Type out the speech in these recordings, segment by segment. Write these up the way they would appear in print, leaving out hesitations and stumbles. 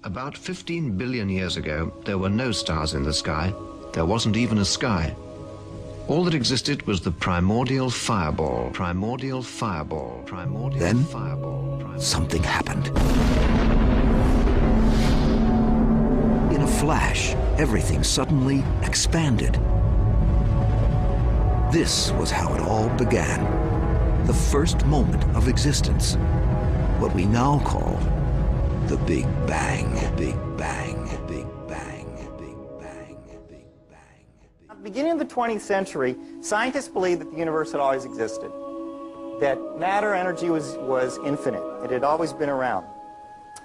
About 15 billion years ago, there were no stars in the sky. There wasn't even a sky. All that existed was the primordial fireball. Primordial fireball. Primordial Then, fireball. Something happened. In a flash, everything suddenly expanded. This was how it all began. The first moment of existence. What we now call the Big Bang. Big Bang. Big Bang. Big Bang. Big Bang. At the beginning of the 20th century, scientists believed that the universe had always existed, that matter energy was infinite. It had always been around.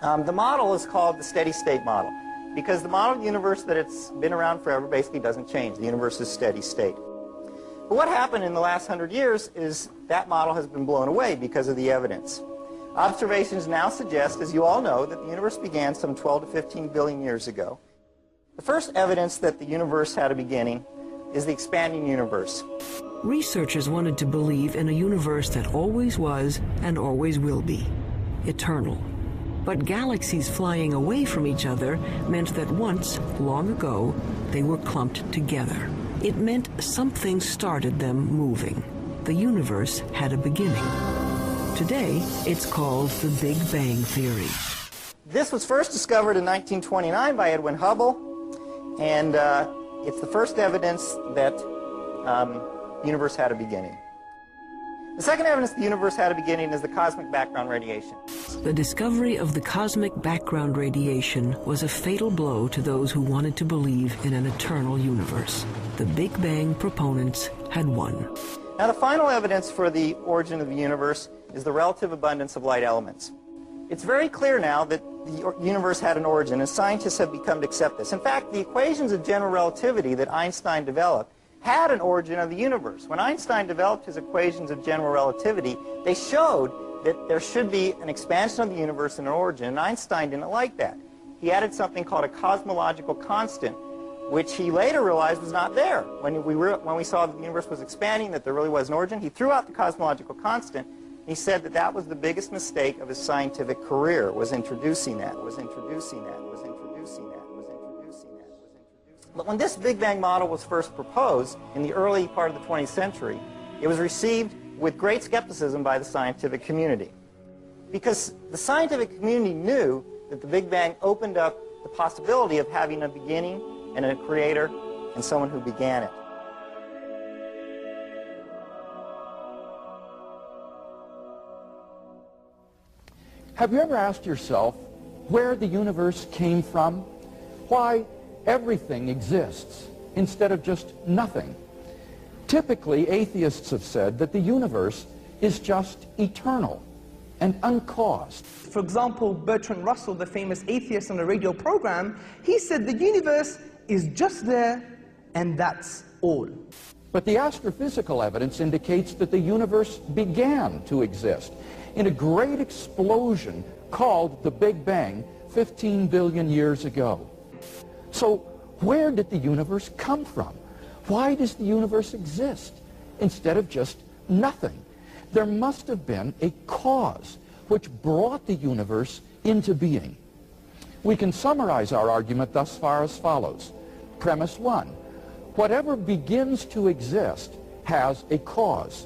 The model is called the steady state model because the model of the universe that it's been around forever basically doesn't change. The universe is steady state. But what happened in the last 100 years is that model has been blown away because of the evidence. Observations now suggest, as you all know, that the universe began some 12 to 15 billion years ago. The first evidence that the universe had a beginning is the expanding universe. Researchers wanted to believe in a universe that always was and always will be, eternal. But galaxies flying away from each other meant that once, long ago, they were clumped together. It meant something started them moving. The universe had a beginning. Today, it's called the Big Bang Theory. This was first discovered in 1929 by Edwin Hubble, and it's the first evidence that the universe had a beginning. The second evidence the universe had a beginning is the cosmic background radiation. The discovery of the cosmic background radiation was a fatal blow to those who wanted to believe in an eternal universe. The Big Bang proponents had won. Now, the final evidence for the origin of the universe is the relative abundance of light elements. It's very clear now that the universe had an origin, and scientists have become to accept this. In fact, the equations of general relativity that Einstein developed had an origin of the universe. When Einstein developed his equations of general relativity, they showed that there should be an expansion of the universe and an origin, and Einstein didn't like that. He added something called a cosmological constant, which he later realized was not there. When we saw that the universe was expanding, that there really was an origin, he threw out the cosmological constant. He said that that was the biggest mistake of his scientific career, was introducing that, was introducing that, was introducing that, was introducing that, was introducing that. But when this Big Bang model was first proposed in the early part of the 20th century, it was received with great skepticism by the scientific community. Because the scientific community knew that the Big Bang opened up the possibility of having a beginning and a creator and someone who began it. Have you ever asked yourself where the universe came from? Why everything exists instead of just nothing? Typically, atheists have said that the universe is just eternal and uncaused. For example, Bertrand Russell, the famous atheist on a radio program, he said the universe is just there and that's all. But the astrophysical evidence indicates that the universe began to exist in a great explosion called the Big Bang 15 billion years ago. So where did the universe come from? Why does the universe exist instead of just nothing? There must have been a cause which brought the universe into being. We can summarize our argument thus far as follows. Premise 1. Whatever begins to exist has a cause.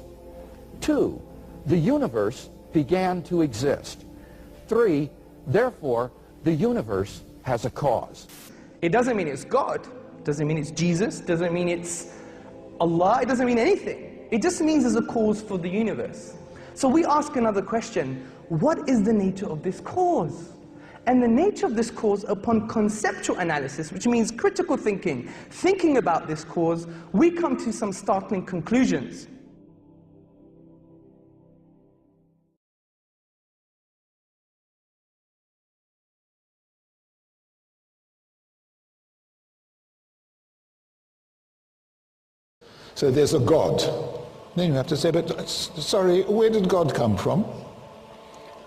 2. The universe began to exist. 3. Therefore, the universe has a cause. It doesn't mean it's God, doesn't mean it's Jesus, doesn't mean it's Allah, it doesn't mean anything. It just means there's a cause for the universe. So we ask another question, what is the nature of this cause? And the nature of this cause, upon conceptual analysis, which means critical thinking about this cause, we come to some startling conclusions. So there's a God. Then you have to say, but sorry, where did God come from?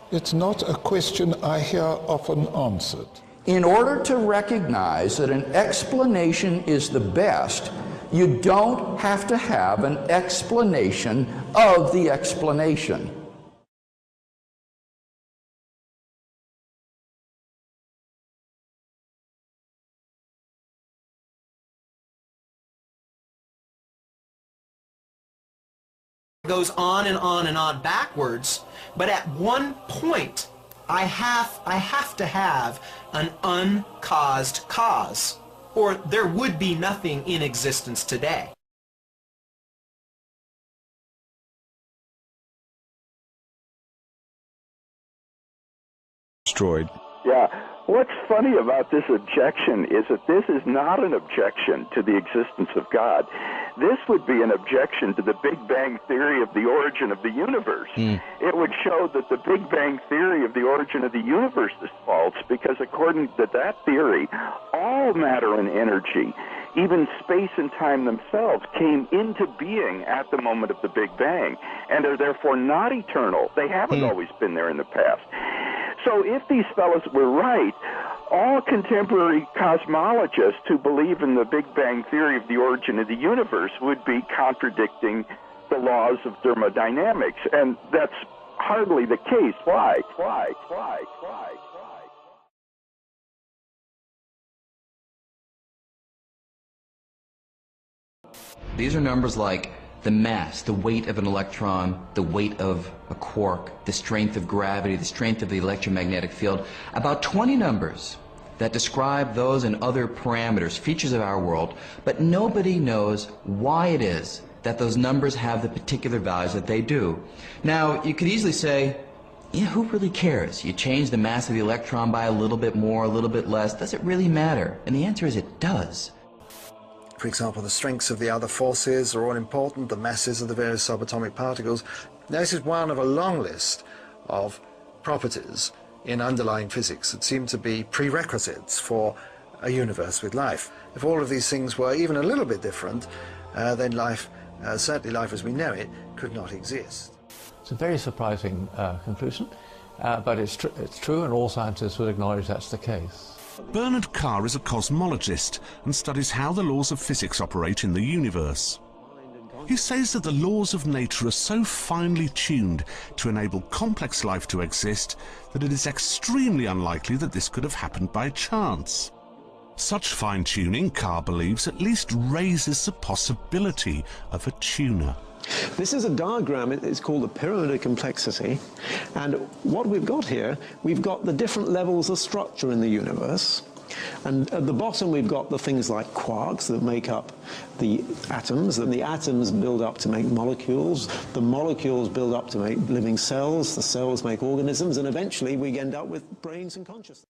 It's not a question I hear often answered. In order to recognize that an explanation is the best, you don't have to have an explanation of the explanation. goes on and on and on backwards, but at one point I have to have an uncaused cause, or there would be nothing in existence today. Destroyed. Yeah. What's funny about this objection is that this is not an objection to the existence of God. This would be an objection to the Big Bang theory of the origin of the universe. It would show that the Big Bang theory of the origin of the universe is false, because according to that theory, all matter and energy, even space and time themselves, came into being at the moment of the Big Bang and are therefore not eternal. They haven't always been there in the past. So if these fellows were right, all contemporary cosmologists who believe in the Big Bang theory of the origin of the universe would be contradicting the laws of thermodynamics, and that's hardly the case. Why? These are numbers like the mass, the weight of an electron, the weight of a quark, the strength of gravity, the strength of the electromagnetic field. About 20 numbers that describe those and other parameters, features of our world, but nobody knows why it is that those numbers have the particular values that they do. Now, you could easily say, yeah, who really cares? You change the mass of the electron by a little bit more, a little bit less. Does it really matter? And the answer is it does. For example, the strengths of the other forces are all important, the masses of the various subatomic particles. Now, this is one of a long list of properties in underlying physics that seem to be prerequisites for a universe with life. If all of these things were even a little bit different, then life, certainly life as we know it, could not exist. It's a very surprising conclusion, but it's true, and all scientists would acknowledge that's the case. Bernard Carr is a cosmologist and studies how the laws of physics operate in the universe. He says that the laws of nature are so finely tuned to enable complex life to exist that it is extremely unlikely that this could have happened by chance. Such fine-tuning, Carr believes, at least raises the possibility of a tuner. This is a diagram, it's called the pyramid of complexity, and what we've got here, we've got the different levels of structure in the universe, and at the bottom we've got the things like quarks that make up the atoms, and the atoms build up to make molecules, the molecules build up to make living cells, the cells make organisms, and eventually we end up with brains and consciousness.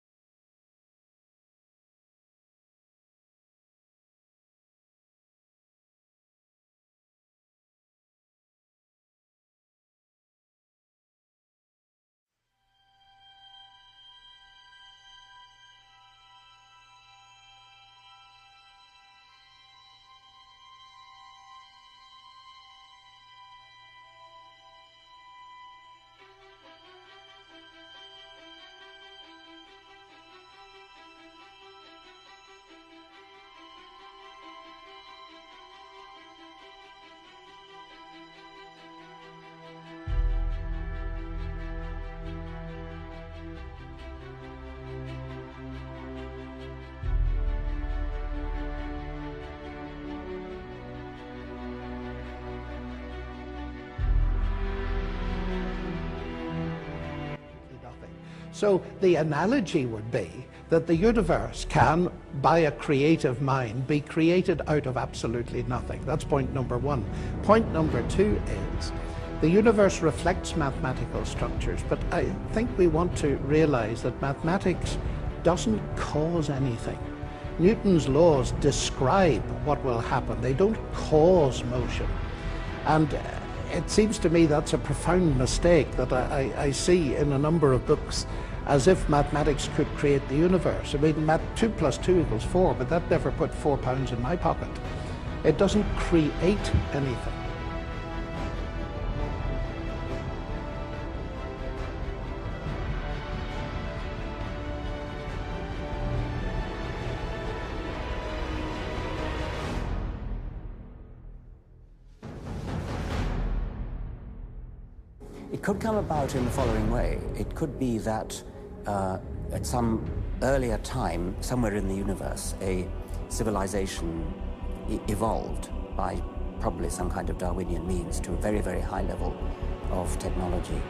So the analogy would be that the universe can, by a creative mind, be created out of absolutely nothing. That's point number one. Point number two is the universe reflects mathematical structures, but I think we want to realize that mathematics doesn't cause anything. Newton's laws describe what will happen. They don't cause motion. And it seems to me that's a profound mistake that I see in a number of books, as if mathematics could create the universe. I mean, 2 + 2 = 4, but that never put £4 in my pocket. It doesn't create anything. It could come about in the following way. It could be that at some earlier time, somewhere in the universe, a civilization evolved by probably some kind of Darwinian means, to a very, very high level of technology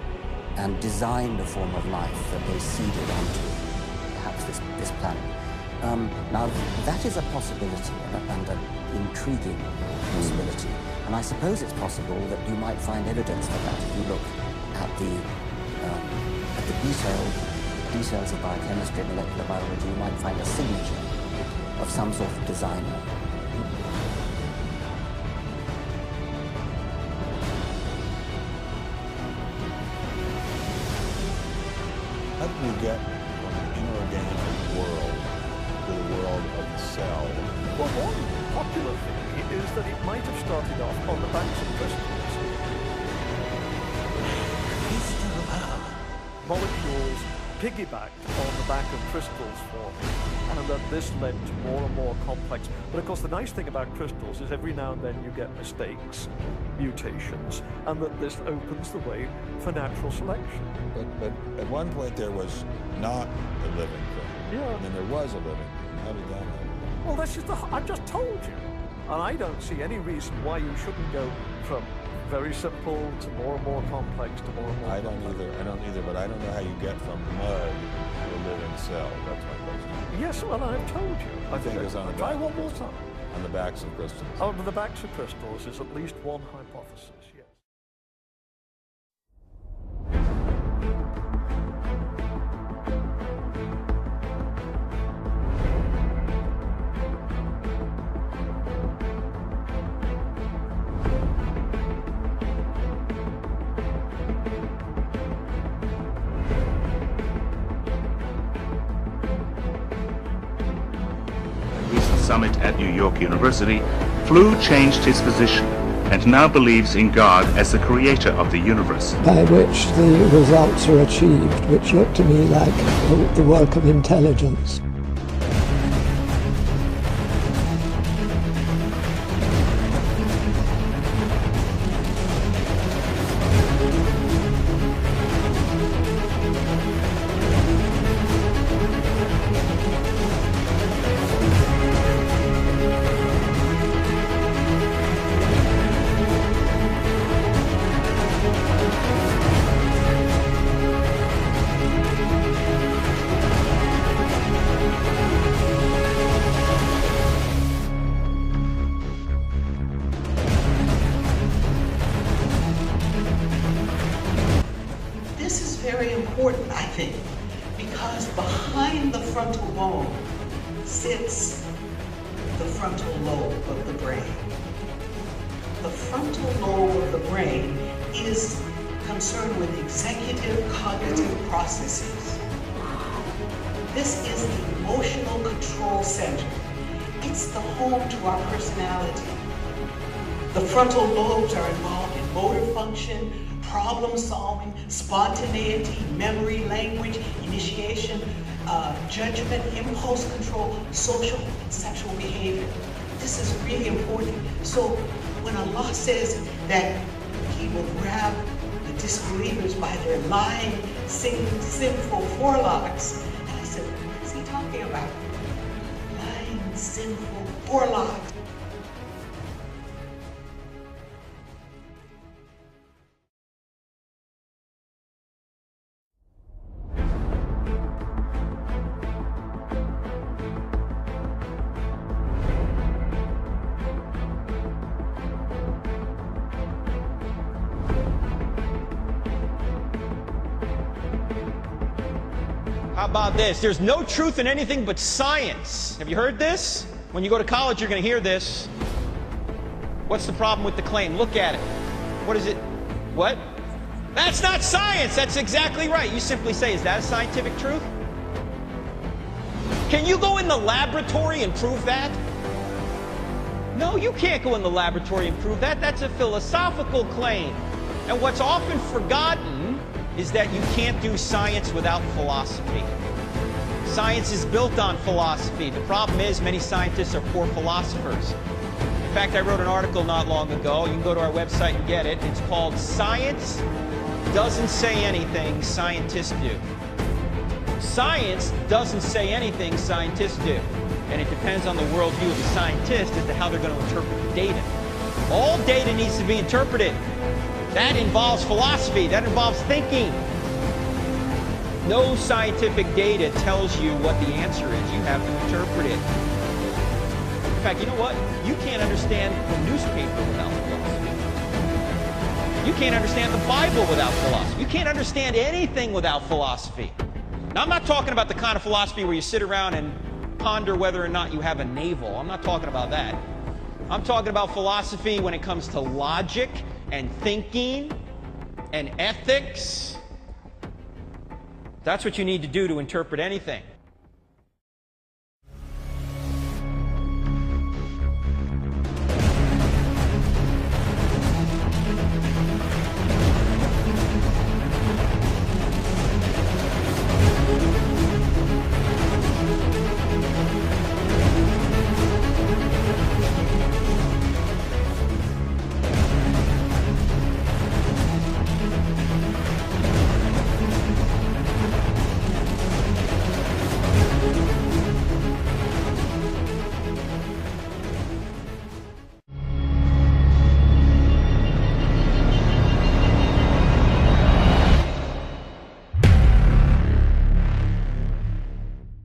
and designed a form of life that they seeded onto perhaps this planet. Now, that is a possibility and an intriguing possibility. And I suppose it's possible that you might find evidence for that if you look at the details of biochemistry and molecular biology. You might find a signature of some sort of designer. How do you get from the inorganic world to the world of the cell? Well, one popular theory is that it might have started off on the backs of crystals. Molecules piggybacked on the back of crystals forming, and that this led to more and more complex. But of course, the nice thing about crystals is every now and then you get mistakes, mutations, and that this opens the way for natural selection. But at one point there was not a living thing. Yeah. And then there was a living thing. How did that happen? Well, that's just I've just told you. And I don't see any reason why you shouldn't go from very simple to more and more complex to more and more I don't either, but I don't know how you get from mud to a living cell. That's my question. Yes, well, I've told you. I think it was on the try back one of more crystals. time. On the backs of crystals. On the backs of crystals is at least one hypothesis, yes. Summit at New York University, Flew changed his position and now believes in God as the creator of the universe. By which the results are achieved, which look to me like the work of intelligence. very important, I think, because behind the frontal bone sits the frontal lobe of the brain. The frontal lobe of the brain is concerned with executive cognitive processes. This is the emotional control center. It's the home to our personality. The frontal lobes are involved in motor function, problem solving, spontaneity, memory, language, initiation, judgment, impulse control, social and sexual behavior. This is really important. So when Allah says that He will grab the disbelievers by their lying, sinful forelocks, and I said, what is He talking about? Lying, sinful forelocks. How about this? There's no truth in anything but science. Have you heard this? When you go to college, you're going to hear this. What's the problem with the claim? Look at it. What is it? What? That's not science. That's exactly right. You simply say, is that a scientific truth? Can you go in the laboratory and prove that? No, you can't go in the laboratory and prove that. That's a philosophical claim. And what's often forgotten is that you can't do science without philosophy. Science is built on philosophy. The problem is many scientists are poor philosophers. In fact, I wrote an article not long ago. You can go to our website and get it. It's called Science Doesn't Say Anything, Scientists Do. Science doesn't say anything, scientists do. And it depends on the worldview of the scientist as to how they're going to interpret the data. All data needs to be interpreted. That involves philosophy. That involves thinking. No scientific data tells you what the answer is. You have to interpret it. In fact, you know what? You can't understand the newspaper without philosophy. You can't understand the Bible without philosophy. You can't understand anything without philosophy. Now, I'm not talking about the kind of philosophy where you sit around and ponder whether or not you have a navel. I'm not talking about that. I'm talking about philosophy when it comes to logic and thinking and ethics. That's what you need to do to interpret anything.